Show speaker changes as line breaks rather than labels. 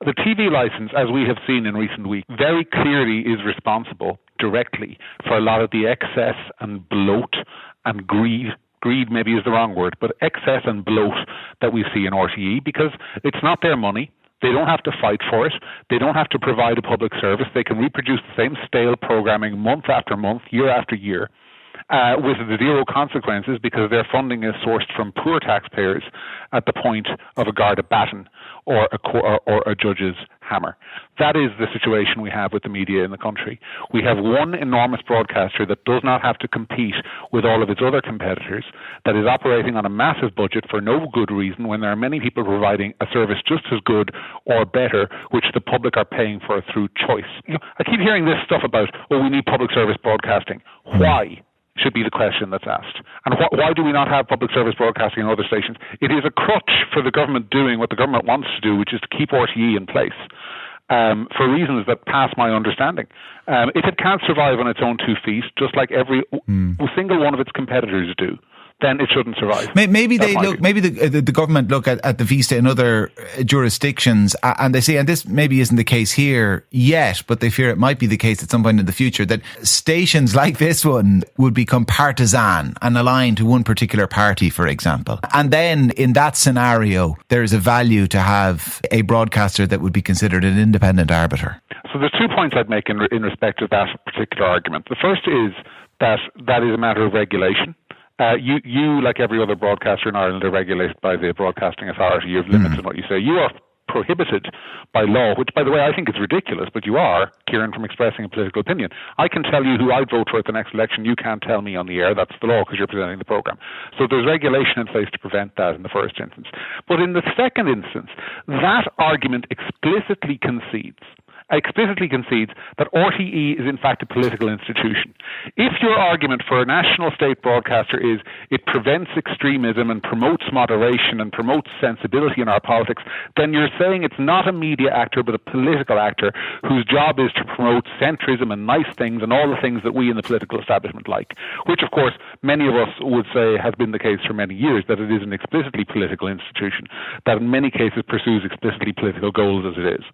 the TV licence, as we have seen in recent weeks, very clearly is responsible directly for a lot of the excess and bloat and greed maybe is the wrong word, but excess and bloat that we see in RTE, because it's not their money. They don't have to fight for it. They don't have to provide a public service. They can reproduce the same stale programming month after month, year after year, with zero consequences, because their funding is sourced from poor taxpayers at the point of a Garda baton or a judge's hammer. That is the situation we have with the media in the country. We have one enormous broadcaster that does not have to compete with all of its other competitors, that is operating on a massive budget for no good reason, when there are many people providing a service just as good or better, which the public are paying for through choice. I keep hearing this stuff about, we need public service broadcasting. Why? Should be the question that's asked. And why do we not have public service broadcasting in other stations? It is a crutch for the government doing what the government wants to do, which is to keep RTE in place, for reasons that pass my understanding. If it can't survive on its own 2 feet, just like every single one of its competitors do, then it shouldn't survive.
Maybe the government look at the Vista in other jurisdictions and they say, and this maybe isn't the case here yet, but they fear it might be the case at some point in the future, that stations like this one would become partisan and aligned to one particular party, for example. And then in that scenario, there is a value to have a broadcaster that would be considered an independent arbiter.
So there's 2 points I'd make in respect of that particular argument. The first is that is a matter of regulation. You, like every other broadcaster in Ireland, are regulated by the Broadcasting Authority. You have limits in what you say. You are prohibited by law, which, by the way, I think is ridiculous, but you are, Kieran, from expressing a political opinion. I can tell you who I'd vote for at the next election. You can't tell me on the air. That's the law, because you're presenting the programme. So there's regulation in place to prevent that in the first instance. But in the second instance, that argument explicitly concedes that RTE is in fact a political institution. If your argument for a national state broadcaster is it prevents extremism and promotes moderation and promotes sensibility in our politics, then you're saying it's not a media actor but a political actor whose job is to promote centrism and nice things and all the things that we in the political establishment like, which of course many of us would say has been the case for many years, that it is an explicitly political institution that in many cases pursues explicitly political goals as it is.